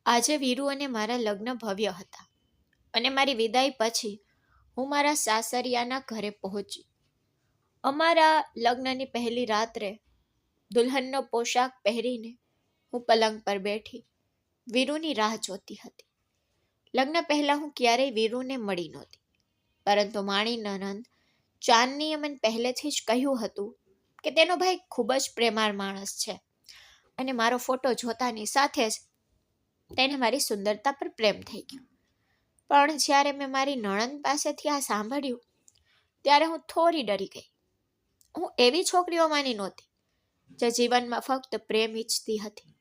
આજે વીરુ અને મારા લગ્ન ભવ્ય હતા અને મારી વિદાય પછી હું મારા સાસરિયાના ઘરે પહોંચી. અમારા લગ્નની પહેલી રાત્રે દુલ્હનનો પોશાક પહેરીને હું પલંગ પર બેઠી વીરુની રાહ જોતી હતી. લગ્ન પહેલા હું ક્યારેય વીરુને મળી નહોતી, પરંતુ માણી નનંદ ચાંદનીએ મને પહેલેથી જ કહ્યું હતું કે તેનો ભાઈ ખૂબ જ પ્રેમાળ માણસ છે અને મારો ફોટો જોતાની સાથે જ તેને મારી સુંદરતા પર પ્રેમ થઈ ગયો. પણ જ્યારે મેં મારી નણંદ પાસેથી આ સાંભળ્યું ત્યારે હું થોડી ડરી ગઈ. હું એવી છોકરીઓમાંની નહોતી જે જીવનમાં ફક્ત પ્રેમ ઈચ્છતી હતી.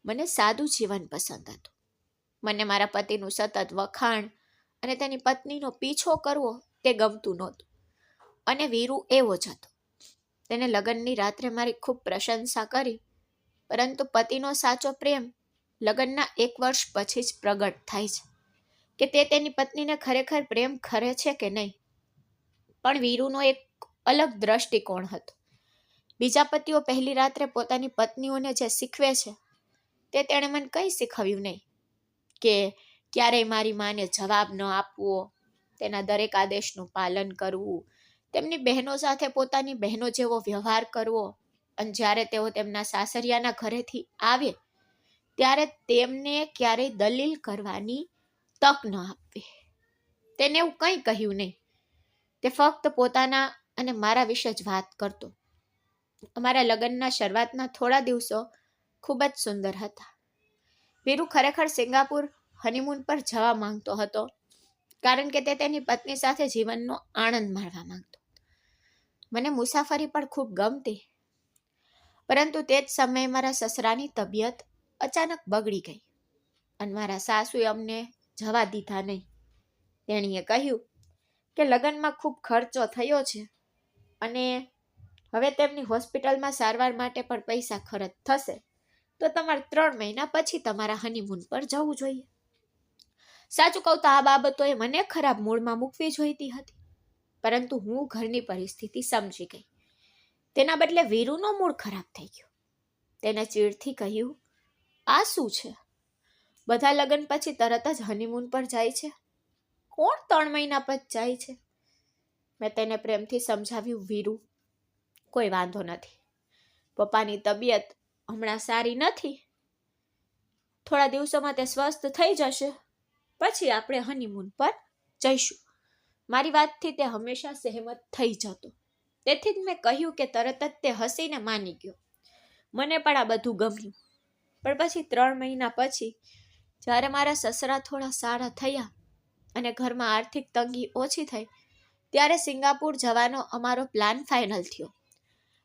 મને સાદું જીવન પસંદ હતું. મને મારા પતિનું સતત વખાણ અને તેની પત્નીનો પીછો કરવો તે ગમતું નહોતું. અને વીરુ એવો જ હતો. તેને લગ્નની રાત્રે મારી ખૂબ પ્રશંસા કરી, પરંતુ પતિનો સાચો પ્રેમ લગ્નના 1 વર્ષ પછી જ પ્રગટ થાય છે કે તે તેની પત્નીને ખરેખર પ્રેમ કરે છે કે નહીં. પણ વીરુનો એક અલગ દ્રષ્ટિકોણ હતો. બીજા પતિઓ પહેલી રાત્રે પોતાની પત્નીઓને જે શીખવે છે તે તેણે મને કંઈ શીખવ્યું નહીં. કે ક્યારેય મારી માને જવાબ ન આપવો, તેના દરેક આદેશનું પાલન કરવું, તેમની બહેનો સાથે પોતાની બહેનો જેવો વ્યવહાર કરવો, અને જ્યારે તેઓ તેમના સાસરિયાના ઘરેથી આવે ત્યારે તેમને ક્યારેય દલીલ કરવાની તક ન આપવી. તેને એવું કંઈ કહ્યું નહીં. તે ફક્ત પોતાના અને મારા વિશે જ વાત કરતો. અમારા લગ્નના શરૂઆતના થોડા દિવસો ખૂબ જ સુંદર હતા. વીરુ ખરેખર સિંગાપુર હનીમૂન પર જવા માંગતો હતો, કારણ કે તે તેની પત્ની સાથે જીવનનો આનંદ માણવા માંગતો. મને મુસાફરી પણ ખૂબ ગમતી, પરંતુ તે જ સમયે મારા સસરાની તબિયત અચાનક બગડી ગઈ અને મારા સાસુએ અમને જવા દીધા નહીં. તેણીએ કહ્યું કે લગ્નમાં ખૂબ ખર્ચો થયો છે અને હવે તેમની હોસ્પિટલમાં સારવાર માટે પણ પૈસા ખર્ચ થશે, તો તમારે 3 મહિના પછી તમારા હનીમૂન પર જવું જોઈએ. સાચું કહું તો આ બાબતોએ મને ખરાબ મૂડમાં મૂકવી જોઈતી હતી, પરંતુ હું ઘરની પરિસ્થિતિ સમજી ગઈ. તેના બદલે વીરુનો મૂડ ખરાબ થઈ ગયો. તેને ચીડથી કહ્યું, આ શું છે? બધા લગ્ન પછી તરત જ હનીમૂન પર જાય છે? કોણ 3 મહિના પછી જાય છે? મેં તેને પ્રેમથી સમજાવ્યું, વીરુ, કોઈ વાંધો નથી. પપ્પાની તબિયત હમણાં સારી નથી. થોડા દિવસોમાં તે સ્વસ્થ થઈ જશે, પછી આપણે હનીમૂન પર જઈશું. મારી વાતથી તે હંમેશા સહેમત થઈ જતો. તેથી જ મેં કહ્યું કે તરત જ તે હસીને માની ગયો. મને પણ આ બધું ગમ્યું. પણ પછી 3 મહિના પછી જ્યારે મારા સસરા થોડા સારા થયા અને ઘરમાં આર્થિક તંગી ઓછી થઈ, ત્યારે સિંગાપુર જવાનો અમારો પ્લાન ફાઇનલ થયો.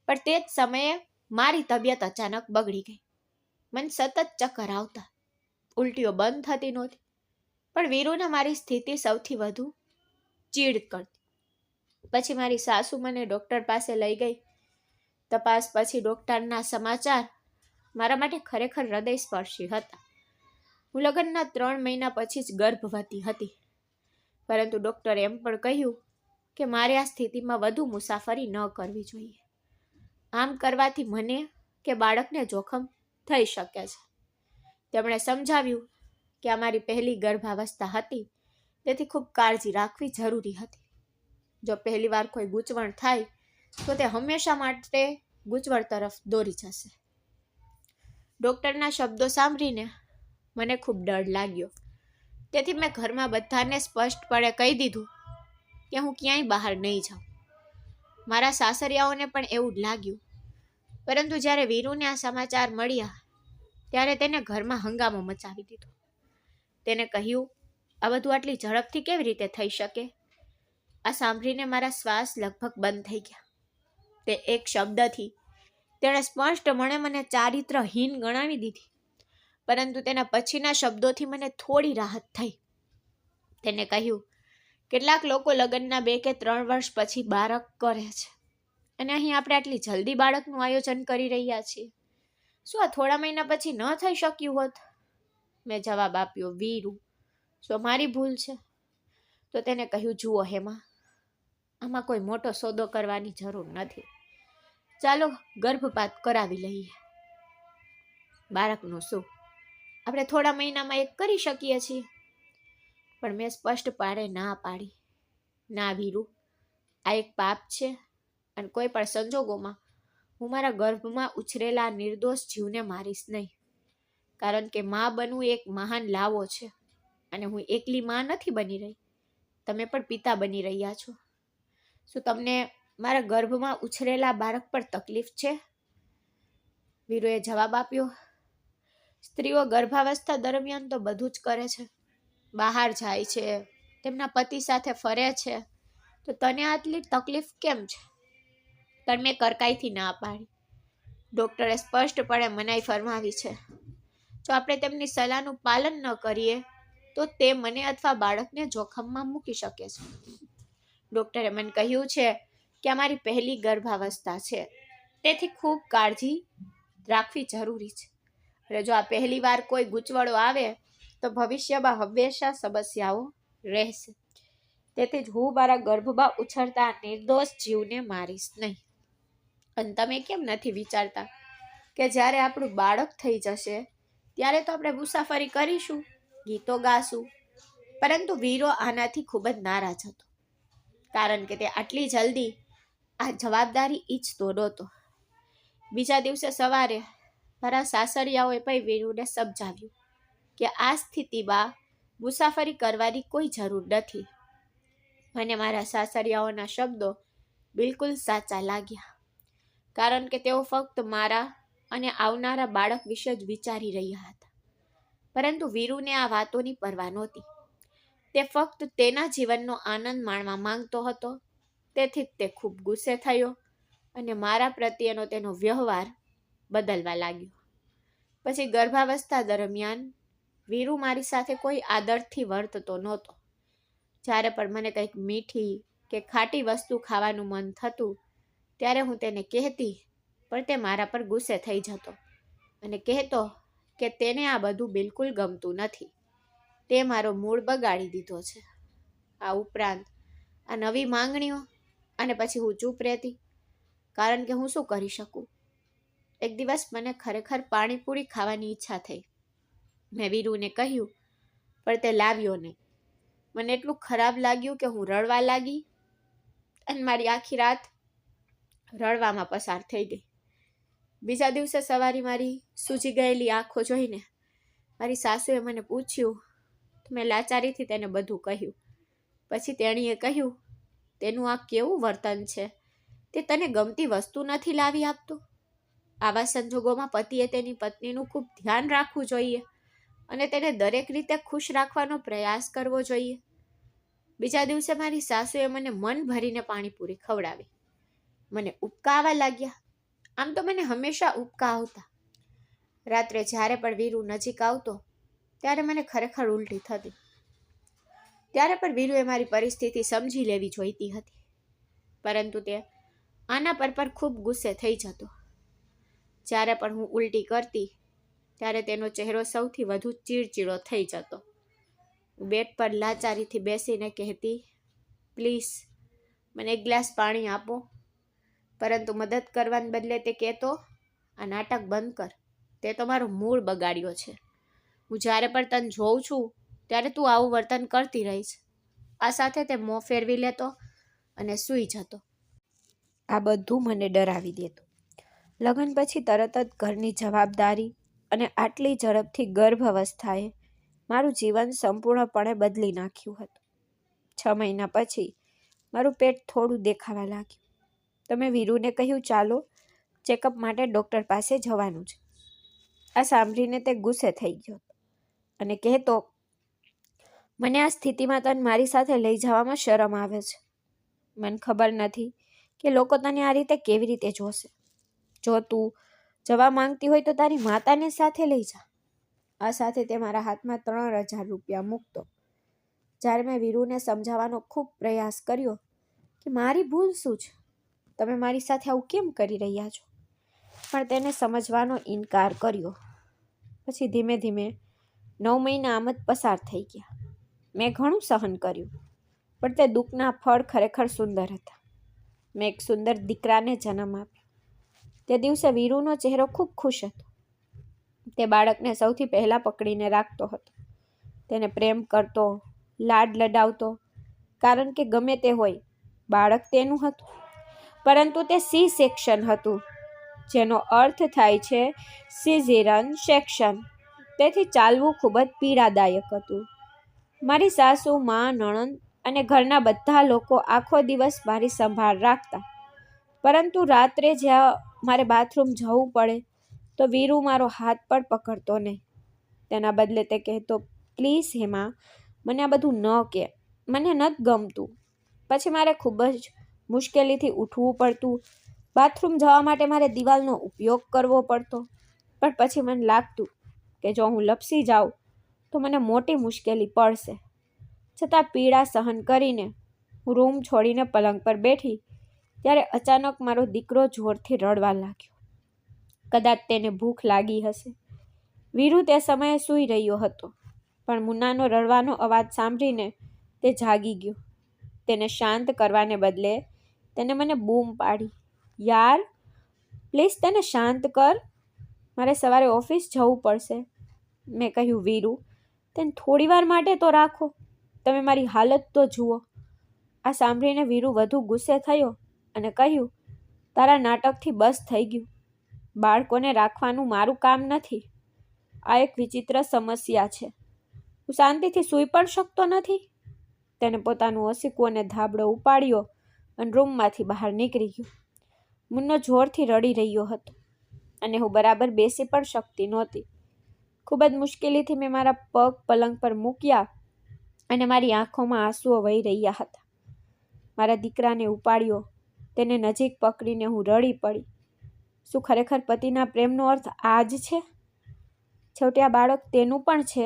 પણ તે જ સમયે મારી તબિયત અચાનક બગડી ગઈ. મને સતત ચક્કર આવતા, ઉલટીઓ બંધ થતી નહોતી. પણ વીરુને મારી સ્થિતિ સૌથી વધુ ચીડ કરતી. પછી મારી સાસુ મને ડૉક્ટર પાસે લઈ ગઈ. તપાસ પછી ડૉક્ટરના સમાચાર મારા માટે ખરેખર હૃદયસ્પર્શી હતા. હું લગ્નના 3 મહિના પછી જ ગર્ભવતી હતી, પરંતુ ડૉક્ટરે એમ પણ કહ્યું કે મારે આ સ્થિતિમાં વધુ મુસાફરી ન કરવી જોઈએ. આમ કરવાથી મને કે બાળકને જોખમ થઈ શકે છે. તેમણે સમજાવ્યું કે આ મારી પહેલી ગર્ભાવસ્થા હતી, તેથી ખૂબ કાળજી રાખવી જરૂરી હતી. જો પહેલી વાર કોઈ ગૂંચવણ થાય તો તે હંમેશા માટે ગૂંચવણ તરફ દોરી જશે. ડૉક્ટરના શબ્દો સાંભળીને મને ખૂબ ડર લાગ્યો. તેથી મેં ઘરમાં બધાને સ્પષ્ટપણે કહી દીધું કે હું ક્યાંય બહાર નહીં જાઉં. મારા સાસરિયાઓને પણ એવું જ લાગ્યું. પરંતુ જ્યારે વીરુને આ સમાચાર મળ્યા ત્યારે તેને ઘરમાં હંગામો મચાવી દીધો. તેને કહ્યું, આ બધું આટલી ઝડપથી કેવી રીતે થઈ શકે? આ સાંભળીને મારા શ્વાસ લગભગ બંધ થઈ ગયા. તે એક શબ્દથી તેણે સ્પષ્ટપણે મને ચારિત્રહીન ગણાવી દીધી. પરંતુ તેના પછીના શબ્દોથી મને થોડી રાહત થઈ. તેને કહ્યું, કેટલાક લોકો લગ્નના 2 કે 3 વર્ષ પછી બાળક કરે છે, અને અહીં આપણે આટલી જલ્દી બાળકનું આયોજન કરી રહ્યા છીએ. શું આ થોડા મહિના પછી ન થઈ શક્યું હોત? મેં જવાબ આપ્યો, વીરુ, શું મારી ભૂલ છે? તો તેને કહ્યું, જુઓ હેમા, આમાં કોઈ મોટો સોદો કરવાની જરૂર નથી. ચાલો ગર્ભપાત કરાવી લઈએ. બાળકનું શું? આપણે થોડા મહિનામાં એક કરી શકીએ છીએ. પણ મેં સ્પષ્ટપણે ના પાડી. ના વીરુ, આ એક પાપ છે અને કોઈ પણ સંજોગોમાં હું મારા ગર્ભમાં ઉછરેલા નિર્દોષ જીવને મારીશ નહીં. કારણ કે માં બનવું એક મહાન લાવો છે અને હું એકલી માં નથી બની રહી. તમે પણ પિતા બની રહ્યા છો. શું તમને મારા ગર્ભમાં ઉછરેલા બાળક પર તકલીફ છે? વીરુએ જવાબ આપ્યો, સ્ત્રીઓ ગર્ભાવસ્થા દરમિયાન તો બધું જ કરે છે. બહાર જાય છે, તેમના પતિ સાથે ફરે છે, તો તને આટલી તકલીફ કેમ છે? પણ મેં કરકાઈથી ના પાડી. ડોક્ટરે સ્પષ્ટપણે મનાઈ ફરમાવી છે. જો આપણે તેમની સલાહનું પાલન ન કરીએ તો તે મને અથવા બાળકને જોખમમાં મૂકી શકે છે. ડોક્ટરે મને કહ્યું છે કે આ મારી પહેલી ગર્ભાવસ્થા છે, તેથી ખૂબ કાળજી રાખવી જરૂરી છે. અને જો આ પહેલી વાર કોઈ ગૂંચવણો આવે તો ભવિષ્યમાં હંમેશા સમસ્યાઓ રહેશે. તેથી જ હું મારા ગર્ભમાં ઉછળતા નિર્દોષ જીવને મારીશ નહીં. અને તમે કેમ નથી વિચારતા કે જ્યારે આપણું બાળક થઈ જશે ત્યારે તો આપણે મુસાફરી કરીશું, ગીતો ગાશું? પરંતુ વીરો આનાથી ખૂબ જ નારાજ હતો, કારણ કે તે આટલી જલ્દી આ જવાબદારી ઈચ્છતો નહોતો. બીજા દિવસે સવારે મારા સાસરિયાઓએ પણ વીરુને સમજાવ્યું કે આ સ્થિતિમાં મુસાફરી કરવાની કોઈ જરૂર નથી. મને મારા સાસરિયાઓના શબ્દો બિલકુલ સાચા લાગ્યા, કારણ કે તેઓ ફક્ત મારા અને આવનારા બાળક વિશે જ વિચારી રહ્યા હતા. પરંતુ વીરુને આ વાતોની પરવા નહોતી. તે ફક્ત તેના જીવનનો આનંદ માણવા માંગતો હતો. તેથી તે ખૂબ ગુસ્સે થયો અને મારા પ્રત્યેનો તેનો વ્યવહાર બદલવા લાગ્યો. પછી ગર્ભાવસ્થા દરમિયાન વીરુ મારી સાથે કોઈ આદરથી વર્તતો નહોતો. જ્યારે પણ મને કંઈક મીઠી કે ખાટી વસ્તુ ખાવાનું મન થતું ત્યારે હું તેને કહેતી, પણ તે મારા પર ગુસ્સે થઈ જતો અને કહેતો કે તેને આ બધું બિલકુલ ગમતું નથી. તે મારો મૂડ બગાડી દીધો છે. આ ઉપરાંત આ નવી માંગણીઓ, અને પછી હું ચૂપ રહેતી, કારણ કે હું શું કરી શકું? એક દિવસ મને ખરેખર પાણીપુરી ખાવાની ઈચ્છા થઈ. મેં વીરુને કહ્યું, પણ તે લાવ્યો નહીં. મને એટલું ખરાબ લાગ્યું કે હું રડવા લાગી અને મારી આખી રાત રડવામાં પસાર થઈ ગઈ. બીજા દિવસે સવારે મારી સૂજી ગયેલી આંખો જોઈને મારી સાસુએ મને પૂછ્યું તો મેં લાચારીથી તેને બધું કહ્યું. પછી તેણીએ કહ્યું, તેનું આ કેવું વર્તન છે? તે તને ગમતી વસ્તુ નથી લાવી આપતું? આવા સંજોગોમાં પતિએ તેની પત્નીનું ખૂબ ધ્યાન રાખવું જોઈએ અને તેને દરેક રીતે ખુશ રાખવાનો પ્રયાસ કરવો જોઈએ. બીજા દિવસે મારી સાસુએ મને મન ભરીને પાણીપુરી ખવડાવી. મને ઉબકા આવવા લાગ્યા. આમ તો મને હંમેશા ઉબકા આવતા. રાત્રે જ્યારે પણ વીરુ નજીક આવતો ત્યારે મને ખરેખર ઉલટી થતી. ત્યારે પણ વીરુએ મારી પરિસ્થિતિ સમજી લેવી જોઈતી હતી, પરંતુ તે આના પર ખૂબ ગુસ્સે થઈ જતો. જ્યારે પણ હું ઉલટી કરતી ત્યારે તેનો ચહેરો સૌથી વધુ ચીડચીડો થઈ જતો. હું બેડ પર લાચારીથી બેસીને કહેતી, પ્લીઝ મને એક ગ્લાસ પાણી આપો. પરંતુ મદદ કરવાને બદલે તે કહેતો, આ નાટક બંધ કર, તે તો મારો મૂડ બગાડ્યો છે. હું જ્યારે પણ તને જોઉં છું ત્યારે તું આવું વર્તન કરતી રહીશ. આ સાથે તે મોં ફેરવી લેતો અને સૂઈ જતો. આ બધું મને ડરાવી દેતું. લગ્ન પછી તરત જ ઘરની જવાબદારી અને આટલી ઝડપથી ગર્ભ અવસ્થાએ મારું જીવન સંપૂર્ણપણે બદલી નાખ્યું હતું. 6 મહિના પછી મારું પેટ થોડું દેખાવા લાગ્યું. તો મેં વીરુને કહ્યું, ચાલો ચેકઅપ માટે ડૉક્ટર પાસે જવાનું છે. આ સાંભળીને તે ગુસ્સે થઈ ગયો અને કહેતો, મને આ સ્થિતિમાં તને મારી સાથે લઈ જવામાં શરમ આવે છે. મને ખબર નથી કે લોકો તને આ રીતે કેવી રીતે જોશે. જો તું જવા માંગતી હોય તો તારી માતાને સાથે લઈ જા. આ સાથે તે મારા હાથમાં 3000 રૂપિયા મૂકતો. જ્યારે મેં વીરુને સમજાવવાનો ખૂબ પ્રયાસ કર્યો કે મારી ભૂલ શું છે, તમે મારી સાથે આવું કેમ કરી રહ્યા છો, પણ તેને સમજવાનો ઇનકાર કર્યો. પછી ધીમે ધીમે 9 મહિના આમ જ પસાર થઈ ગયા. મેં ઘણું સહન કર્યું, પણ તે દુઃખના ફળ ખરેખર સુંદર હતા. મેં એક સુંદર દીકરાને જન્મ આપ્યો. તે દિવસે વીરુનો ચહેરો ખૂબ ખુશ હતો. તે બાળકને સૌથી પહેલાં પકડીને રાખતો હતો. તેને પ્રેમ કરતો, લાડ લડાવતો, કારણ કે ગમે તે હોય બાળક તેનું હતું. પરંતુ તે સી સેક્શન હતું, જેનો અર્થ થાય છે સિઝેરિયન સેક્શન. તેથી ચાલવું ખૂબ જ પીડાદાયક હતું. મારી સાસુ, માં, નણંદ અને ઘરના બધા લોકો આખો દિવસ મારી સંભાળ રાખતા. પરંતુ રાત્રે જ્યાં મારે બાથરૂમ જવું પડે તો વીરુ મારો હાથ પણ પકડતો નહીં. તેના બદલે તે કહેતો, પ્લીઝ હેમા, મને આ બધું ન કહે, મને નથી ગમતું. પછી મારે ખૂબ જ મુશ્કેલીથી ઉઠવું પડતું. બાથરૂમ જવા માટે મારે દિવાલનો ઉપયોગ કરવો પડતો. પણ પછી મને લાગતું કે જો હું લપસી જાઉં તો મને મોટી મુશ્કેલી પડશે. છતાં પીડા સહન કરીને હું રૂમ છોડીને પલંગ પર બેઠી ત્યારે અચાનક મારો દીકરો જોરથી રડવા લાગ્યો. કદાચ તેને ભૂખ લાગી હશે. વીરુ તે સમયે સૂઈ રહ્યો હતો, પણ મુન્નાનો રડવાનો અવાજ સાંભળીને તે જાગી ગયો. તેને શાંત કરવાને બદલે તેને મને બૂમ પાડી, યાર પ્લીઝ તેને શાંત કર, મારે સવારે ઓફિસ જવું પડશે. મેં કહ્યું, વીરુ તેને થોડીવાર માટે તો રાખો, તમે મારી હાલત તો જુઓ. આ સાંભળીને વીરુ વધુ ગુસ્સે થયો અને કહ્યું, તારા નાટકથી બસ થઈ ગયું. બાળકોને રાખવાનું મારું કામ નથી. આ એક વિચિત્ર સમસ્યા છે. હું શાંતિથી સૂઈ પણ શકતો નથી. તેને પોતાનું ઓસીકું અને ધાબળો ઉપાડ્યો અને રૂમમાંથી બહાર નીકળી ગયો. મુન્નો જોરથી રડી રહ્યો હતો અને હું બરાબર બેસી પણ શકતી નહોતી. ખૂબ જ મુશ્કેલીથી મેં મારા પગ પલંગ પર મૂક્યા અને મારી આંખોમાં આંસુઓ વહી રહ્યા હતા. મારા દીકરાને ઉપાડ્યો, તેને નજીક પકડીને હું રડી પડી. શું ખરેખર પતિના પ્રેમનો અર્થ આ જ છે? છેવટે આ બાળક તેનું પણ છે,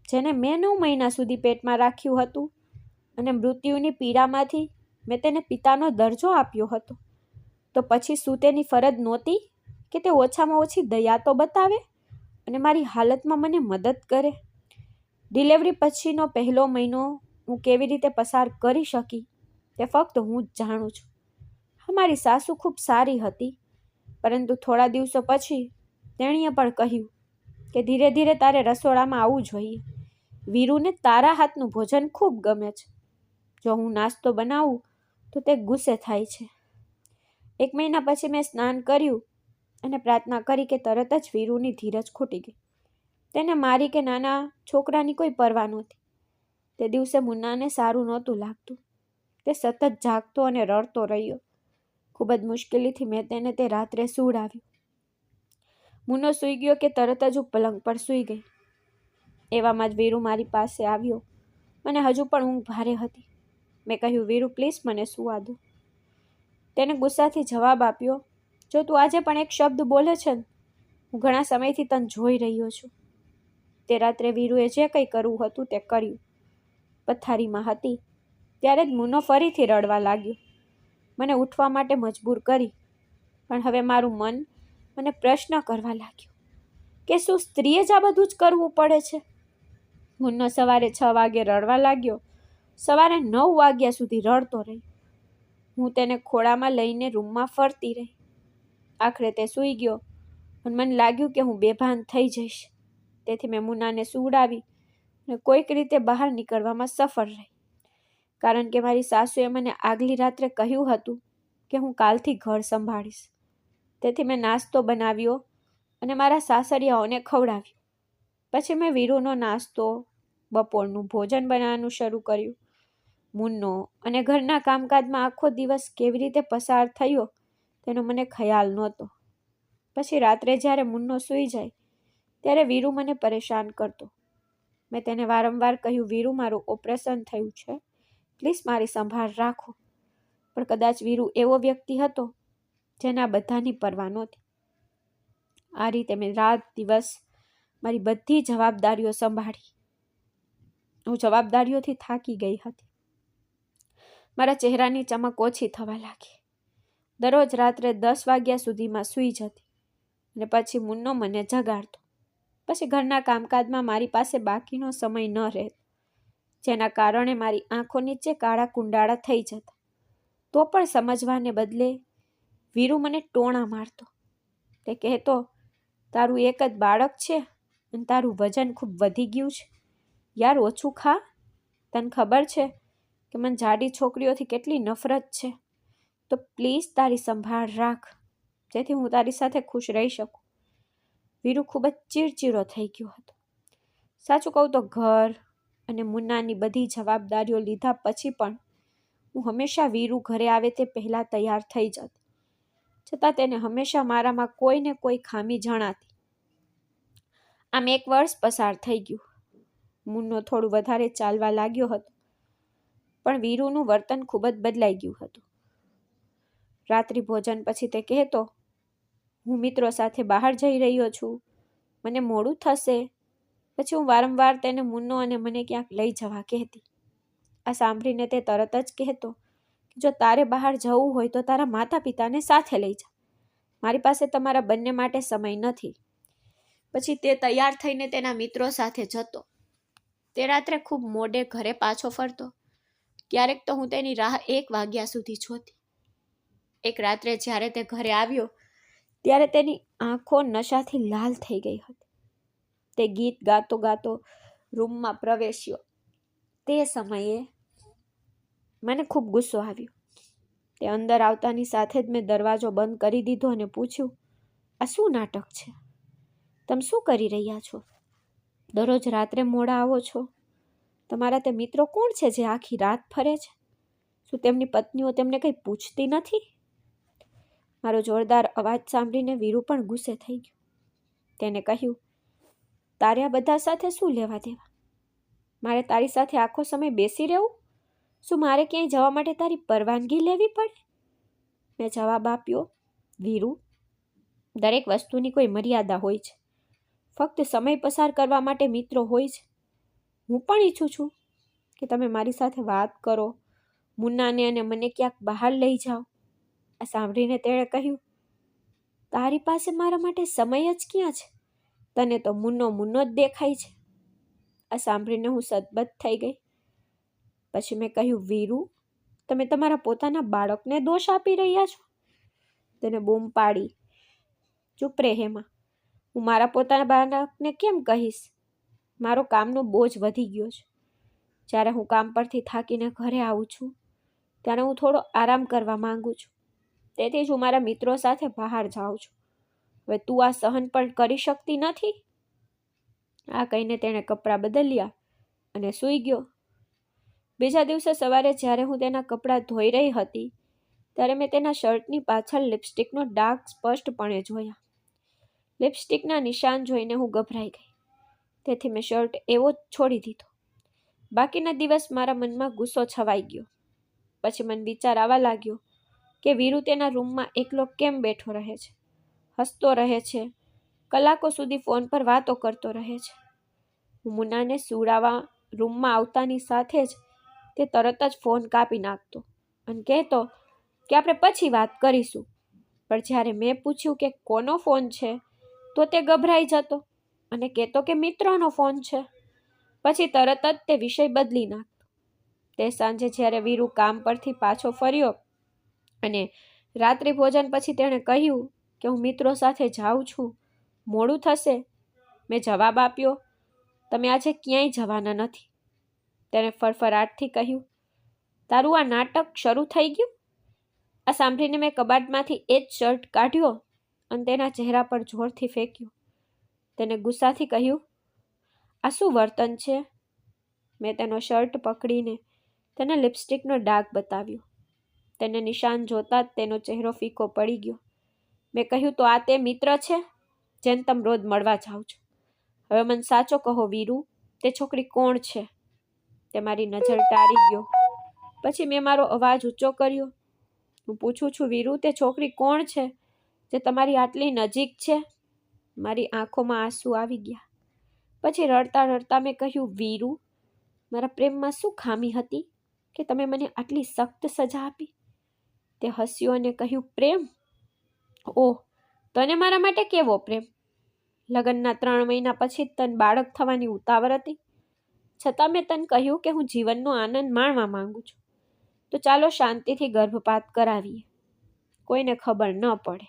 જેને મેં 9 મહિના સુધી પેટમાં રાખ્યું હતું, અને મૃત્યુની પીડામાંથી મેં તેને પિતાનો દરજ્જો આપ્યો હતો. તો પછી શું તેની ફરજ નહોતી કે તે ઓછામાં ઓછી દયા તો બતાવે અને મારી હાલતમાં મને મદદ કરે? ડિલિવરી પછીનો પહેલો મહિનો હું કેવી રીતે પસાર કરી શકી તે ફક્ત હું જ જાણું છું. મારી સાસુ ખૂબ સારી હતી, પરંતુ થોડા દિવસો પછી તેણીએ પણ કહ્યું કે ધીરે ધીરે તારે રસોડામાં આવવું જોઈએ. વીરુને તારા હાથનું ભોજન ખૂબ ગમે છે. જો હું નાસ્તો બનાવું તો તે ગુસ્સે થાય છે. 1 મહિના પછી મેં સ્નાન કર્યું અને પ્રાર્થના કરી કે તરત જ વીરુની ધીરજ ખૂટી ગઈ. તેને મારી કે નાના છોકરાની કોઈ પરવા નહોતી. તે દિવસે મુન્નાને સારું નહોતું લાગતું. તે સતત જાગતો અને રડતો રહ્યો. ખૂબ જ મુશ્કેલીથી મેં તેને તે રાત્રે સુવડાવ્યો. મુન્નો સૂઈ ગયો કે તરત જ હું પલંગ પર સૂઈ ગઈ. એવામાં જ વીરુ મારી પાસે આવ્યો. મને હજુ પણ ઊંઘ ભારે હતી. મેં કહ્યું, વીરુ પ્લીઝ મને સૂવા દો. તેને ગુસ્સાથી જવાબ આપ્યો, જો તું આજે પણ એક શબ્દ બોલે છે ને, હું ઘણા સમયથી તને જોઈ રહ્યો છું. તે રાત્રે વીરુએ જે કંઈ કરવું હતું તે કર્યું. પથારીમાં હતી ત્યારે જ મુન્નો ફરીથી રડવા લાગ્યો. મને ઉઠવા માટે મજબૂર કરી, પણ હવે મારું મન મને પ્રશ્ન કરવા લાગ્યો કે શું સ્ત્રીએ જ આ બધું જ કરવું પડે છે? મુન્નો સવારે 6 વાગે રડવા લાગ્યો. સવારે 9 વાગ્યા સુધી રડતો રહ્યો. હું તેને ખોળામાં લઈને રૂમમાં ફરતી રહી. આખરે તે સૂઈ ગયો અને મને લાગ્યું કે હું બેભાન થઈ જઈશ. તેથી મેં મુન્નાને સુવડાવી અને કોઈક રીતે બહાર નીકળવામાં સફળ રહી. કારણ કે મારી સાસુએ મને આગલી રાત્રે કહ્યું હતું કે હું કાલથી ઘર સંભાળીશ. તેથી મેં નાસ્તો બનાવ્યો અને મારા સાસરિયાઓને ખવડાવ્યો. પછી મેં વીરુનો નાસ્તો, બપોરનું ભોજન બનાવવાનું શરૂ કર્યું. મુન્નો અને ઘરના કામકાજમાં આખો દિવસ કેવી રીતે પસાર થયો તેનો મને ખ્યાલ નહોતો. પછી રાત્રે જ્યારે મુન્નો સૂઈ જાય ત્યારે વીરુ મને પરેશાન કરતો. મેં તેને વારંવાર કહ્યું, વીરુ મારું ઓપરેશન થયું છે, પ્લીઝ મારી સંભાળ રાખો. પણ કદાચ વીરુ એવો વ્યક્તિ હતો જેને આ બધાની પરવા નહોતી. આ રીતે મેં રાત દિવસ મારી બધી જવાબદારીઓ સંભાળી. હું જવાબદારીઓથી થાકી ગઈ હતી. મારા ચહેરાની ચમક ઓછી થવા લાગી. દરરોજ રાત્રે 10 વાગ્યા સુધીમાં સૂઈ જતી અને પછી મુન્નો મને જગાડતો. પછી ઘરના કામકાજમાં મારી પાસે બાકીનો સમય ન રહેતો, જેના કારણે મારી આંખો નીચે કાળા કુંડાળા થઈ જતા. તો પણ સમજવાને બદલે વીરુ મને ટોણા મારતો. તે કહેતો, તારું એક જ બાળક છે અને તારું વજન ખૂબ વધી ગયું છે. યાર ઓછું ખા. તને ખબર છે કે મને જાડી છોકરીઓથી કેટલી નફરત છે. તો પ્લીઝ તારી સંભાળ રાખ, જેથી હું તારી સાથે ખુશ રહી શકું. વીરુ ખૂબ જ ચીડચીડો થઈ ગયો હતો. સાચું કહું તો ઘર અને મુન્નાની બધી જવાબદારીઓ લીધા પછી પણ હું હંમેશા વીરુ ઘરે આવે તે પહેલાં તૈયાર થઈ જતી. છતાં તેને હંમેશા મારામાં કોઈ ને કોઈ ખામી જણાતી. આમ 1 વર્ષ પસાર થઈ ગયું. મુન્નો થોડું વધારે ચાલવા લાગ્યો હતો, પણ વીરુનું વર્તન ખૂબ જ બદલાઈ ગયું હતું. રાત્રિ ભોજન પછી તે કહેતો, હું મિત્રો સાથે બહાર જઈ રહ્યો છું, મને મોડું થશે. પછી હું વારંવાર તેને મુન્નો અને મને ક્યાંક લઈ જવા કહેતી. આ સાંભળીને તે તરત જ કહેતો કે જો તારે બહાર જવું હોય તો તારા માતા પિતાને સાથે લઈ જા, મારી પાસે તમારા બંને માટે સમય નથી. પછી તે તૈયાર થઈને તેના મિત્રો સાથે જતો. તે રાત્રે ખૂબ મોડે ઘરે પાછો ફરતો. ક્યારેક તો હું તેની રાહ 1 વાગ્યા સુધી જોતી. એક રાત્રે જ્યારે તે ઘરે આવ્યો ત્યારે તેની આંખો નશાથી લાલ થઈ ગઈ હતી. તે ગીત ગાતો ગાતો રૂમમાં પ્રવેશ્યો. તે સમયે મને ખૂબ ગુસ્સો આવ્યો. તે અંદર આવતાની સાથે જ મેં દરવાજો બંધ કરી દીધો અને પૂછ્યું, આ શું નાટક છે? તમે શું કરી રહ્યા છો? દરરોજ રાત્રે મોડા આવો છો. તમારા તે મિત્રો કોણ છે જે આખી રાત ફરે છે? શું તેમની પત્નીઓ તેમને કંઈ પૂછતી નથી? મારો જોરદાર અવાજ સાંભળીને વીરુ પણ ગુસ્સે થઈ ગયો. તેને કહ્યું, તારે આ બધા સાથે શું લેવા દેવા? મારે તારી સાથે આખો સમય બેસી રહેવું? શું મારે ક્યાંય જવા માટે તારી પરવાનગી લેવી પડે? મેં જવાબ આપ્યો, વીરુ, દરેક વસ્તુની કોઈ મર્યાદા હોય છે. ફક્ત સમય પસાર કરવા માટે મિત્રો હોય છે. હું પણ ઈચ્છું છું કે તમે મારી સાથે વાત કરો, મુન્નાને અને મને ક્યાંક બહાર લઈ જાઓ. આ સાંભળીને તેણે કહ્યું, તારી પાસે મારા માટે સમય જ ક્યાં છે? તને તો મુન્નો જ દેખાય છે. આ સાંભળીને હું સદબદ થઈ ગઈ. પછી મેં કહ્યું, વીરુ, તમે તમારા પોતાના બાળકને દોષ આપી રહ્યા છો. તેને બૂમ પાડી, ચૂપ રહે હેમાં. હું મારા પોતાના બાળકને કેમ કહીશ? મારો કામનો બોજ વધી ગયો છે. જ્યારે હું કામ પરથી થાકીને ઘરે આવું છું ત્યારે હું થોડો આરામ કરવા માંગુ છું. તેથી જ હું મારા મિત્રો સાથે બહાર જાઉં છું. હવે તું આ સહન પણ કરી શકતી નથી? આ કહીને તેણે કપડાં બદલ્યા અને સૂઈ ગયો. બીજા દિવસે સવારે જ્યારે હું તેના કપડાં ધોઈ રહી હતી ત્યારે મેં તેના શર્ટની પાછળ લિપસ્ટિકનો ડાઘ સ્પષ્ટપણે જોયા. લિપસ્ટિકના નિશાન જોઈને હું ગભરાઈ ગઈ. તેથી મેં શર્ટ એવો જ છોડી દીધો. બાકીના દિવસ મારા મનમાં ગુસ્સો છવાઈ ગયો. પછી મને વિચાર આવવા લાગ્યો કે વીરુ તેના રૂમમાં એકલો કેમ બેઠો રહે છે, હસતો રહે છે, કલાકો સુધી ફોન પર વાતો કરતો રહે છે. હું મુન્નાને સુડાવા રૂમમાં આવતાની સાથે જ તે તરત જ ફોન કાપી નાખતો અને કહેતો કે આપણે પછી વાત કરીશું. પણ જ્યારે મેં પૂછ્યું કે કોનો ફોન છે તો તે ગભરાઈ જતો અને કહેતો કે મિત્રનો ફોન છે. પછી તરત જ તે વિષય બદલી નાખતો. તે સાંજે જ્યારે વીરુ કામ પરથી પાછો ફર્યો અને રાત્રિ ભોજન પછી તેણે કહ્યું કે હું મિત્રો સાથે જાઉં છું, મોડું થશે. મેં જવાબ આપ્યો, તમે આજે ક્યાંય જવાના નથી. તેણે ફરફરાટથી કહ્યું, તારું આ નાટક શરૂ થઈ ગયું? આ સાંભળીને મેં કબાટમાંથી એ જ શર્ટ કાઢ્યો અને તેના ચહેરા પર જોરથી ફેંક્યો. તેને ગુસ્સાથી કહ્યું, આ શું વર્તન છે? મેં તેનો શર્ટ પકડીને તેને લિપસ્ટિકનો ડાઘ બતાવ્યો. તેને નિશાન જોતા જ તેનો ચહેરો ફીકો પડી ગયો. મેં કહ્યું, તો આ તે મિત્ર છે જેને તમે રોજ મળવા જાઓ છો? હવે મને સાચો કહો વીરુ, તે છોકરી કોણ છે? તે મારી નજર ટાળી ગયો. પછી મેં મારો અવાજ ઊંચો કર્યો. હું પૂછું છું વીરુ, તે છોકરી કોણ છે જે તમારી આટલી નજીક છે? મારી આંખોમાં આંસુ આવી ગયા. પછી રડતા રડતા મેં કહ્યું, વીરુ, મારા પ્રેમમાં શું ખામી હતી કે તમે મને આટલી સખ્ત સજા આપી? તે હસ્યો અને કહ્યું, પ્રેમ? ઓહ, તને મારા માટે કેવો પ્રેમ? લગ્નના 3 મહિના પછી તને બાળક થવાની ઉતાવળ હતી. છતાં મેં તને કહ્યું કે હું જીવનનો આનંદ માણવા માંગુ છું. તો ચાલો શાંતિથી ગર્ભપાત કરાવીએ, કોઈને ખબર ન પડે.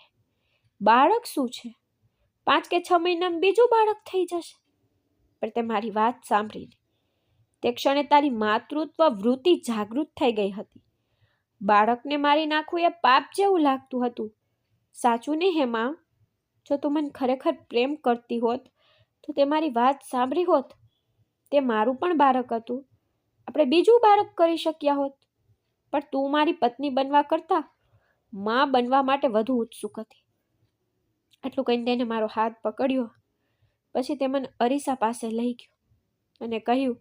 બાળક શું છે? 5 કે 6 મહિનામાં બીજું બાળક થઈ જશે. પણ તે મારી વાત સાંભળીને તે ક્ષણે તારી માતૃત્વ વૃત્તિ જાગૃત થઈ ગઈ હતી. બાળકને મારી નાખવું એ પાપ જેવું લાગતું હતું. સાચું ને હેમા? જો તું મને ખરેખર પ્રેમ કરતી હોત તો તે મારી વાત સાંભળી હોત. તે મારું પણ બાળક હતું. આપણે બીજું બાળક કરી શક્યા હોત. પણ તું મારી પત્ની બનવા કરતા માં બનવા માટે વધુ ઉત્સુક હતી. આટલું કહીને તેને મારો હાથ પકડ્યો. પછી તે મને અરીસા પાસે લઈ ગયો અને કહ્યું,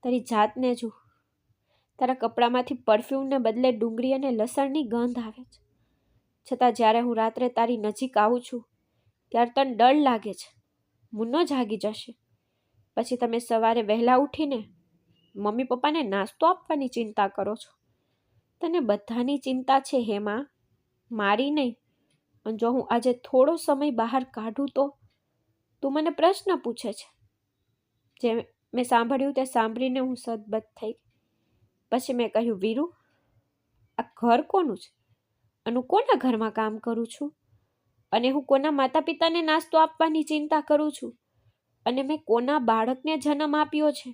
તારી જાતને જો. તારા કપડામાંથી પરફ્યુમને બદલે ડુંગળી અને લસણની ગંધ આવે છે. છતાં જ્યારે હું રાત્રે તારી નજીક આવું છું ત્યારે તને ડર લાગે છે મુન્નો જાગી જશે. પછી તમે સવારે વહેલા ઉઠીને મમ્મી પપ્પાને નાસ્તો આપવાની ચિંતા કરો છો. તને બધાની ચિંતા છે હેમા, મારી નહીં. અને જો હું આજે થોડો સમય બહાર કાઢું તો તું મને પ્રશ્ન પૂછે છે. જે મેં સાંભળ્યું તે સાંભળીને હું સદબદ થઈ ગઈ. પછી મેં કહ્યું, વીરુ, આ ઘર કોનું છે? અને હું કોના ઘરમાં કામ કરું છું? અને હું કોના માતા પિતાને નાસ્તો આપવાની ચિંતા કરું છું? અને મેં કોના બાળકને જન્મ આપ્યો છે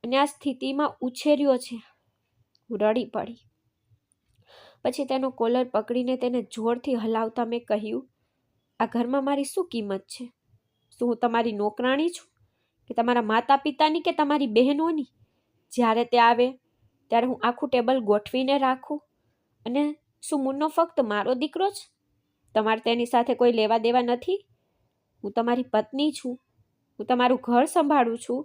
અને આ સ્થિતિમાં ઉછેર્યો છે? હું રડી પડી. પછી તેનો કોલર પકડીને તેને જોરથી હલાવતા મેં કહ્યું, આ ઘરમાં મારી શું કિંમત છે? શું હું તમારી નોકરાણી છું કે તમારા માતા પિતાની કે તમારી બહેનોની? જ્યારે તે આવે ત્યારે હું આખું ટેબલ ગોઠવીને રાખું? અને શું મુન્નો ફક્ત મારો દીકરો છે? તમારે તેની સાથે કોઈ લેવા દેવા નથી? હું તમારી પત્ની છું. હું તમારું ઘર સંભાળું છું.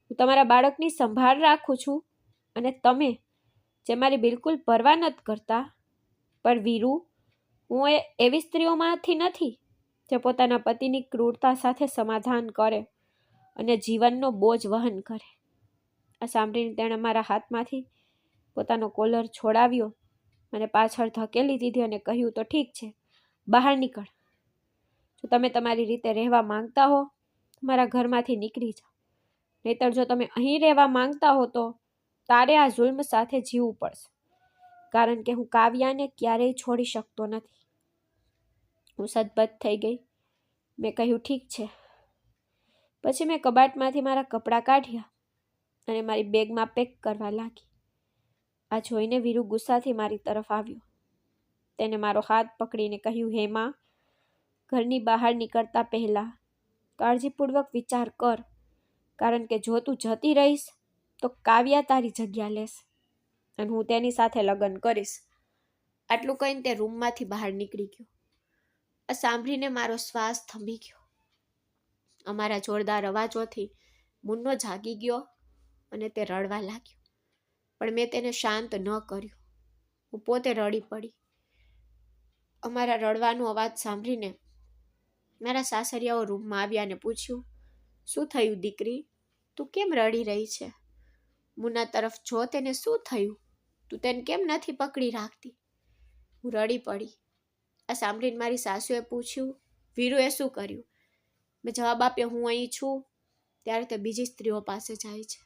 હું તમારા બાળકની સંભાળ રાખું છું. અને તમે જે મારી બિલકુલ પરવા નથી કરતા. પણ વીરુ, હું એવી સ્ત્રીઓમાંથી નથી જે પોતાના પતિની ક્રૂરતા સાથે સમાધાન કરે અને જીવનનો બોજ વહન કરે. આ સાંભળીને તેણે મારા હાથમાંથી પોતાનો કોલર છોડાવ્યો અને પાછળ ધકેલી દીધી અને કહ્યું, તો ઠીક છે, બહાર નીકળ. જો તમે તમારી રીતે રહેવા માંગતા હો મારા ઘરમાંથી નીકળી જાઓ. નહીતર જો તમે અહીં રહેવા માંગતા હો તો તારે આ જુલ્મ સાથે જીવવું પડશે. કારણ કે હું કાવ્યાને ક્યારેય છોડી શકતો નથી. હું સદબદ થઈ ગઈ. મેં કહ્યું, ઠીક છે. પછી મેં કબાટમાંથી મારા કપડાં કાઢ્યા અને મારી બેગમાં પેક કરવા લાગી. આ જોઈને વીરુ ગુસ્સાથી મારી તરફ આવ્યો. તેને મારો હાથ પકડીને કહ્યું, હેમા, ઘરની બહાર નીકળતા પહેલા કાળજીપૂર્વક વિચાર કર. કારણ કે જો તું જતી રહીશ તો કાવ્યા તારી જગ્યા લેશે અને હું તેની સાથે લગ્ન કરીશ. આટલું કહીને તે રૂમમાંથી બહાર નીકળી ગયો. આ સાંભળીને મારો શ્વાસ થંભી ગયો. અમારા જોરદાર અવાજોથી મુન્નો જાગી ગયો અને તે રડવા લાગ્યો. પણ મેં તેને શાંત ન કર્યું. હું પોતે રડી પડી. અમારા રડવાનો અવાજ સાંભળીને મારા સાસરિયાઓ રૂમમાં આવ્યા અને પૂછ્યું, શું થયું દીકરી? તું કેમ રડી રહી છે? મુન્ના તરફ જો, તેને શું થયું? તું તેને કેમ નથી પકડી રાખતી? હું રડી પડી. આ સાંભળીને મારી સાસુએ પૂછ્યું, વીરુએ શું કર્યું? મેં જવાબ આપ્યો, હું અહીં છું ત્યારે તે બીજી સ્ત્રીઓ પાસે જાય છે.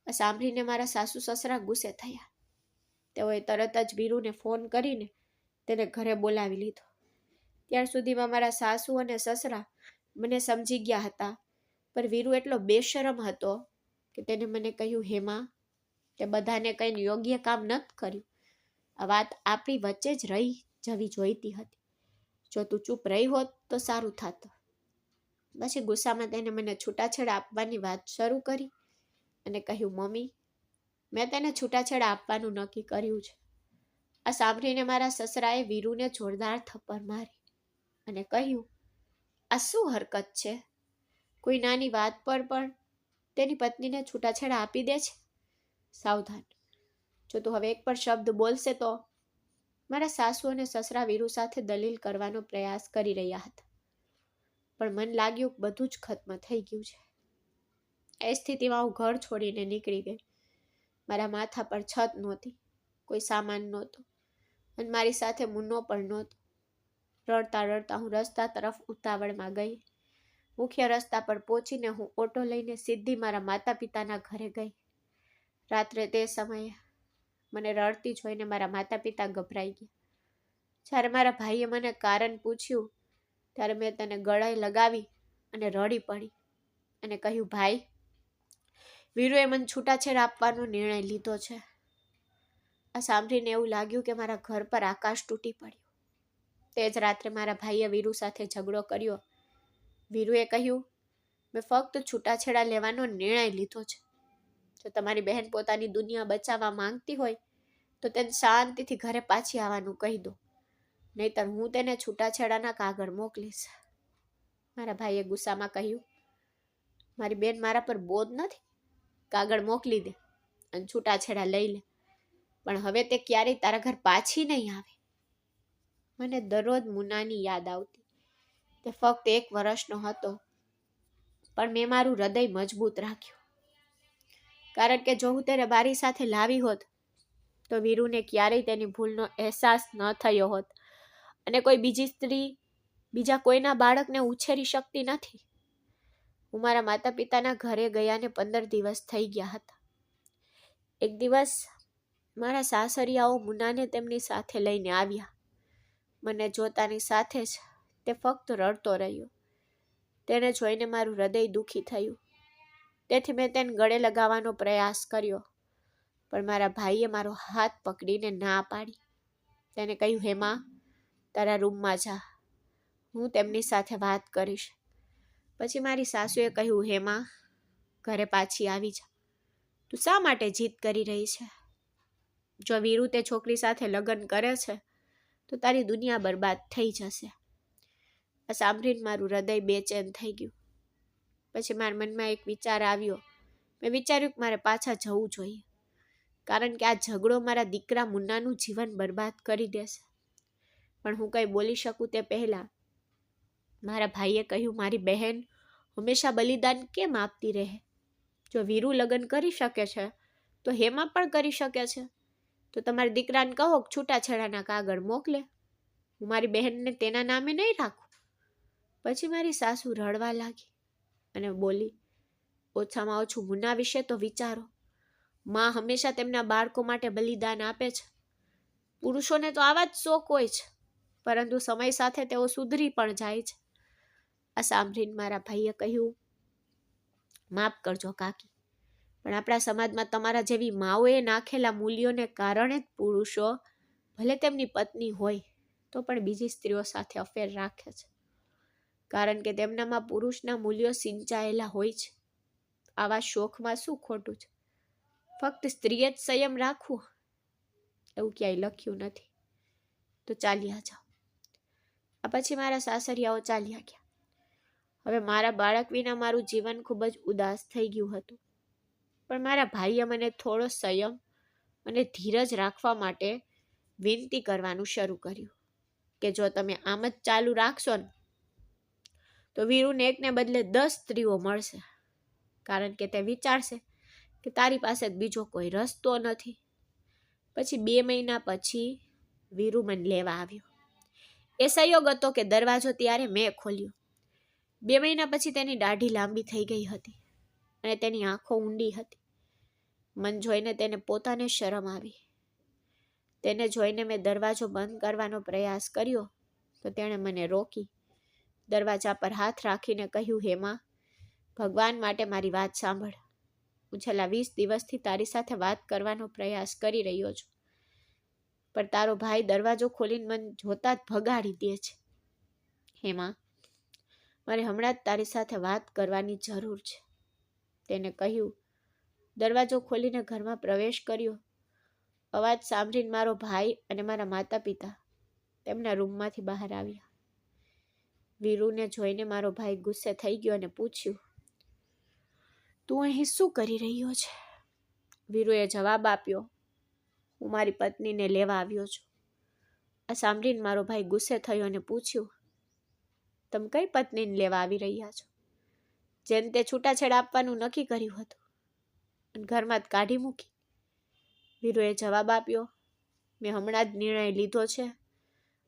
આ સાંભળીને મારા સાસુ સસરા ગુસ્સે થયા. તેઓએ તરત જ વીરુને ફોન કરીને તેને ઘરે બોલાવી લીધો. ત્યાર સુધીમાં મારા સાસુ અને સસરા મને સમજી ગયા હતા. પણ વીરુ એટલો બેશરમ હતો કે તેને મને કહ્યું, હેમા, તે બધાને કહીને યોગ્ય કામ નથી કર્યું. આ વાત આપણી વચ્ચે જ રહી જવી જોઈતી હતી. જો તું ચૂપ રહી હોત તો સારું થાત. પછી ગુસ્સામાં તેને મને છૂટાછેડા આપવાની વાત શરૂ કરી અને કહ્યું, મમ્મી, મેં તેને છૂટાછેડા આપવાનું નક્કી કર્યું છે. આ સાંભળીને મારા સસરાએ વીરુને જોરદાર થપ્પડ મારી અને કહ્યું, આ શું હરકત છે? કોઈ નાની વાત પર પણ તેની પત્નીને છૂટાછેડા આપી દે છે. સાવધાન, જો તું હવે એક પણ શબ્દ બોલશે તો. મારા સાસુ અને સસરા વીરુ સાથે દલીલ કરવાનો પ્રયાસ કરી રહ્યા હતા. પણ મન લાગ્યું કે બધું જ ખત્મ થઈ ગયું છે. એ સ્થિતિમાં હું ઘર છોડીને નીકળી ગઈ. મારા માથા પર છત નહોતી, કોઈ સામાન નહોતો અને મારી સાથે મુન્નો પણ નહોતો. રડતા રડતા હું રસ્તા તરફ ઉતાવળમાં ગઈ. મુખ્ય રસ્તા પર પહોંચીને હું ઓટો લઈને સીધી મારા માતા પિતાના ઘરે ગઈ. રાત્રે તે સમયે મને રડતી જોઈને મારા માતા પિતા ગભરાઈ ગયા. જ્યારે મારા ભાઈએ મને કારણ પૂછ્યું ત્યારે મેં તેને ગળાએ લગાવી અને રડી પડી અને કહ્યું, ભાઈ, વીરુએ મને છૂટાછેડા આપવાનો નિર્ણય લીધો છે. આ સાંભળીને એવું લાગ્યું કે મારા ઘર પર આકાશ તૂટી પડ્યું. તે જ રાત્રે મારા ભાઈએ વીરુ સાથે ઝઘડો કર્યો. વીરુએ કહ્યું, મેં ફક્ત છૂટાછેડા લેવાનો નિર્ણય લીધો છે. જો તમારી બહેન પોતાની દુનિયા બચાવવા માંગતી હોય તો તેને શાંતિથી ઘરે પાછી આવવાનું કહી દો, નહીતર હું તેને છૂટાછેડાના કાગળ મોકલીશ. મારા ભાઈએ ગુસ્સામાં કહ્યું, મારી બેન મારા પર બોજ નથી, કાગળ મોકલી દે અને છૂટાછેડા લઈ લે, પણ હવે તે ક્યારેય તારા ઘર પાછી નહીં આવે. મને દરરોજ મુન્નાની યાદ આવતી. તે ફક્ત 1 વર્ષનો હતો, પણ મેં મારું હૃદય મજબૂત રાખ્યું, કારણ કે જો હું તેને મારી સાથે લાવી હોત તો વીરુને ક્યારેય તેની ભૂલનો અહેસાસ ન થયો હોત અને કોઈ બીજી સ્ત્રી બીજા કોઈના બાળકને ઉછેરી શકતી નથી. હું મારા માતા પિતાના ઘરે ગયાને 15 દિવસ થઈ ગયા હતા. એક દિવસ મારા સાસરિયાઓ મુન્નાને તેમની સાથે લઈને આવ્યા. મને જોતાની સાથે જ તે ફક્ત રડતો રહ્યો. તેને જોઈને મારું હૃદય દુઃખી થયું. તેથી મેં તેને ગળે લગાવવાનો પ્રયાસ કર્યો, પણ મારા ભાઈએ મારો હાથ પકડીને ના પાડી. તેને કહ્યું, હેમા, તારા રૂમમાં જા, હું તેમની સાથે વાત કરીશ. પછી મારી સાસુએ કહ્યું, હેમા, ઘરે પાછી આવી જા. તું શા માટે જીદ કરી રહી છે? જો વીરુ તે છોકરી સાથે લગ્ન કરે છે તો તારી દુનિયા બરબાદ થઈ જશે. આ સાંભળીને મારું હૃદય બેચેન થઈ ગયું. પછી મારા મનમાં એક વિચાર આવ્યો. મેં વિચાર્યું કે મારે પાછા જવું જોઈએ, કારણ કે આ ઝઘડો મારા દીકરા મુન્નાનું જીવન બરબાદ કરી દેશે. પણ હું કંઈ બોલી શકું તે પહેલાં મારા ભાઈએ કહ્યું, મારી બહેન હંમેશા બલિદાન કેમ આપતી રહે? જો વીરુ લગ્ન કરી શકે છે તો હેમા પણ કરી શકે છે. તો તમારા દીકરાને કહો કે છૂટાછેડાના કાગળ મોકલે. હું મારી બહેનને તેના નામે નહીં રાખું. પછી મારી સાસુ રડવા લાગી અને બોલી, ઓછામાં ઓછું મુન્ના વિશે તો વિચારો. માં હંમેશા તેમના બાળકો માટે બલિદાન આપે છે. પુરુષોને તો આવા જ શોખ હોય છે, પરંતુ સમય સાથે તેઓ સુધરી પણ જાય છે. આ સાંભળીને મારા ભાઈએ કહ્યું, માફ કરજો કાકી, પણ આપણા સમાજમાં તમારા જેવી માઓએ નાખેલા મૂલ્યોને કારણે જ પુરુષો ભલે તેમની પત્ની હોય તો પણ બીજી સ્ત્રીઓ સાથે અફેર રાખે છે, કારણ કે તેમનામાં પુરુષના મૂલ્યો સિંચાયેલા હોય છે. આવા શોખમાં શું ખોટું છે? ફક્ત સ્ત્રીએ જ સંયમ રાખવો એવું ક્યાંય લખ્યું નથી. તો ચાલ્યા જાઓ. આ પછી મારા સાસરિયાઓ ચાલ્યા ગયા. હવે મારા બાળક વિના મારું જીવન ખૂબ જ ઉદાસ થઈ ગયું હતું, પણ મારા ભાઈએ મને થોડો સંયમ અને ધીરજ રાખવા માટે વિનંતી કરવાનું શરૂ કર્યું કે જો તમે આમ જ ચાલુ રાખશો ને તો વીરુને એકને બદલે 10 સ્ત્રીઓ મળશે, કારણ કે તે વિચારશે કે તારી પાસે બીજો કોઈ રસ્તો નથી. પછી 2 મહિના પછી વીરુ મને લેવા આવ્યો. એ સંયોગ હતો કે દરવાજો ત્યારે મેં ખોલ્યો. 2 મહિના પછી તેની દાઢી લાંબી થઈ ગઈ હતી અને તેની આંખો ઊંડી હતી. મન જોઈને તેને પોતાને શરમ આવી. તેને જોઈને મેં દરવાજો બંધ કરવાનો પ્રયાસ કર્યો તો તેણે મને રોકી. દરવાજા પર હાથ રાખીને કહ્યું, હેમા, ભગવાન માટે મારી વાત સાંભળ. હું છેલ્લા 20 દિવસથી તારી સાથે વાત કરવાનો પ્રયાસ કરી રહ્યો છું, પણ તારો ભાઈ દરવાજો ખોલીને મને જોતા જ ભગાડી દે છે. હેમા, મારે હમણાં જ તારી સાથે વાત કરવાની જરૂર છે. તેને કહ્યું. દરવાજો ખોલીને ઘરમાં પ્રવેશ કર્યો. અવાજ સાંભળીને મારો ભાઈ અને મારા માતા પિતા તેમના રૂમમાંથી બહાર આવ્યા. વીરુને જોઈને મારો ભાઈ ગુસ્સે થઈ ગયો અને પૂછ્યું, તું અહીં શું કરી રહ્યો છે? વીરુએ જવાબ આપ્યો, હું મારી પત્નીને લેવા આવ્યો છું. આ સાંભળીને મારો ભાઈ ગુસ્સે થયો અને પૂછ્યું, તમે કઈ પત્નીને લેવા આવી રહ્યા છો? જેને તે છૂટાછેડા આપવાનું નક્કી કર્યું હતું અને ઘરમાં જ કાઢી મૂકી. વીરુએ જવાબ આપ્યો, મેં હમણાં જ નિર્ણય લીધો છે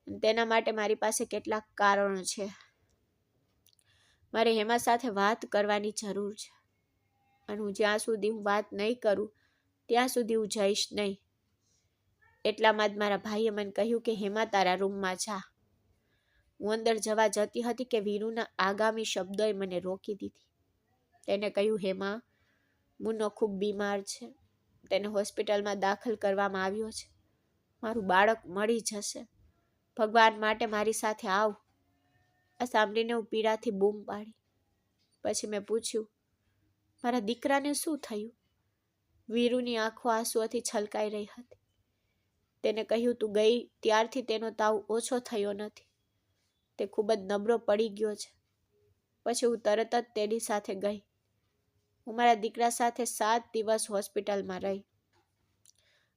અને તેના માટે મારી પાસે કેટલાક કારણો છે. મારે હેમા સાથે વાત કરવાની જરૂર છે અને હું જ્યાં સુધી હું વાત નહીં કરું ત્યાં સુધી હું જઈશ નહીં. એટલામાં જ મારા ભાઈએ મને કહ્યું કે હેમા તારા રૂમમાં જા. હું અંદર જવા જતી હતી કે વીરુના આગામી શબ્દોએ મને રોકી દીધી. તેને કહ્યું, હેમા, મુન્નો ખૂબ બીમાર છે, તેને હોસ્પિટલમાં દાખલ કરવામાં આવ્યો છે. મારું બાળક મળી જશે. ભગવાન માટે મારી સાથે આવ. આ સાંભળીને હું પીડાથી બૂમ પાડી. પછી મેં પૂછ્યું, મારા દીકરાને શું થયું? વીરુની આંખો આંસુઓથી છલકાઈ રહી હતી. તેને કહ્યું, તું ગઈ ત્યારથી તેનો તાવ ઓછો થયો નથી. તે ખૂબ જ નબળો પડી ગયો છે. પછી હું તરત જ તેની સાથે ગઈ. હું મારા દીકરા સાથે 7 દિવસ હોસ્પિટલમાં રહી.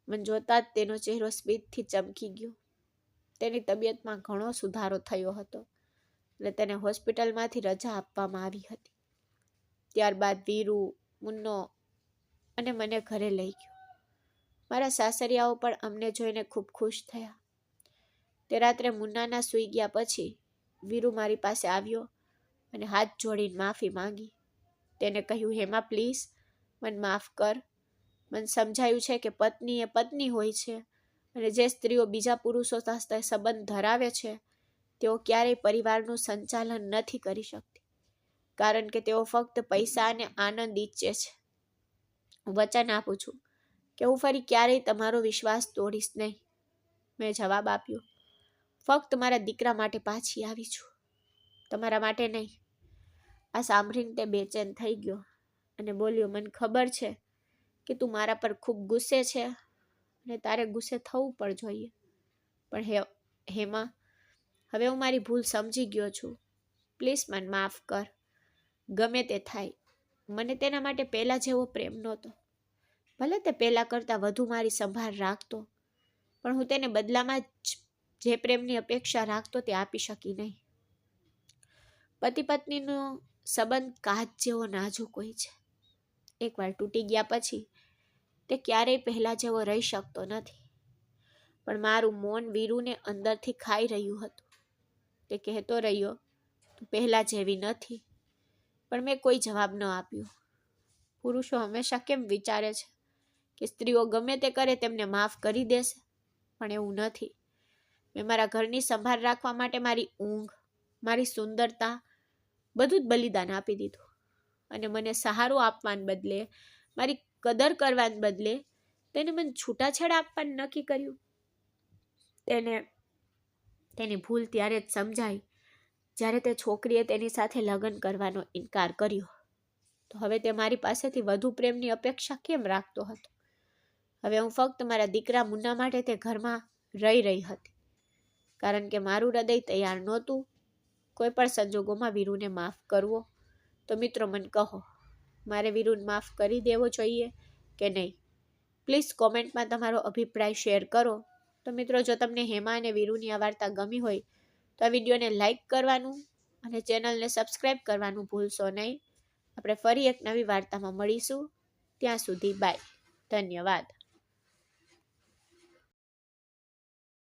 મને જોતા જ તેનો ચહેરો સ્મિતથી ચમકી ગયો. તેની તબિયતમાં ઘણો સુધારો થયો હતો એટલે તેને હોસ્પિટલમાંથી રજા આપવામાં આવી હતી. ત્યારબાદ વીરુ, મુન્નો અને મને ઘરે લઈ ગયો. મારા સાસરિયાઓ પણ અમને જોઈને ખૂબ ખુશ થયા. તે રાત્રે મુન્નાના સૂઈ ગયા પછી વીરુ મારી પાસે આવ્યો અને હાથ જોડીને માફી માંગી. તેને કહ્યું, હેમા, પ્લીઝ મને માફ કર. મને સમજાયું છે કે પત્ની એ પત્ની હોય છે અને જે સ્ત્રીઓ બીજા પુરુષો સાથે સંબંધ ધરાવે છે તેઓ ક્યારેય પરિવારનું સંચાલન નથી કરી શકતી, કારણ કે તેઓ ફક્ત પૈસા અને આનંદ ઈચ્છે છે. હું વચન આપું છું કે હું ફરી ક્યારેય તમારો વિશ્વાસ તોડીશ નહીં. મેં જવાબ આપ્યો, ફક્ત મારા દીકરા માટે પાછી આવી છું, તમારા માટે નહીં. આ સાંભળીને તે બેચેન થઈ ગયો અને બોલ્યો, મને ખબર છે કે તું મારા પર ખૂબ ગુસ્સે છે અને તારે ગુસ્સે થવું પણ જોઈએ, પણ હેમા, હવે હું મારી ભૂલ સમજી ગયો છું. પ્લીઝ મને માફ કર. ગમે તે થાય, મને તેના માટે પહેલાં જેવો પ્રેમ નહોતો. ભલે તે પહેલાં કરતાં વધુ મારી સંભાળ રાખતો, પણ હું તેને બદલામાં જે પ્રેમની અપેક્ષા રાખતો તે આપી શકી નહીં. પતિ પત્નીનો સંબંધ કાચ જેવો નાજુક હોય છે. એકવાર તૂટી ગયા પછી તે ક્યારેય પહેલાં જેવો રહી શકતો નથી. પણ મારું મૌન વીરુને અંદરથી ખાઈ રહ્યું હતું. તે કહેતો રહ્યો, તું પહેલાં જેવી નથી. પણ મેં કોઈ જવાબ ન આપ્યો. પુરુષો હંમેશા કેમ વિચારે છે કે સ્ત્રીઓ ગમે તે કરે તેમને માફ કરી દેશે, પણ એવું નથી. મેં મારા ઘરની સંભાળ રાખવા માટે મારી ઊંઘ, મારી સુંદરતા, બધું જ બલિદાન આપી દીધું. અને મને સહારો આપવાને બદલે, મારી કદર કરવાને બદલે તેને મને છૂટાછેડા આપવાનું નક્કી કર્યું. તેની ભૂલ ત્યારે જ સમજાઈ જ્યારે તે છોકરીએ તેની સાથે લગ્ન કરવાનો ઇનકાર કર્યો. તો હવે તે મારી પાસેથી વધુ પ્રેમની અપેક્ષા કેમ રાખતો હતો? હવે હું ફક્ત મારા દીકરા મુન્ના માટે તે ઘરમાં રહી હતી, કારણ કે મારું હૃદય તૈયાર નહોતું કોઈ પણ સંજોગોમાં વીરુને માફ કરવો. તો મિત્રો, મને કહો, મારે વીરુને માફ કરી દેવો જોઈએ કે નહીં? પ્લીઝ કોમેન્ટમાં તમારો અભિપ્રાય શેર કરો. તો મિત્રો, જો તમને હેમા અને વીરુની આ વાર્તા ગમી હોય તો આ વિડીયોને લાઈક કરવાનું અને ચેનલને સબસ્ક્રાઈબ કરવાનું ભૂલશો નહીં. આપણે ફરી એક નવી વાર્તામાં મળીશું. ત્યાં સુધી બાય. ધન્યવાદ.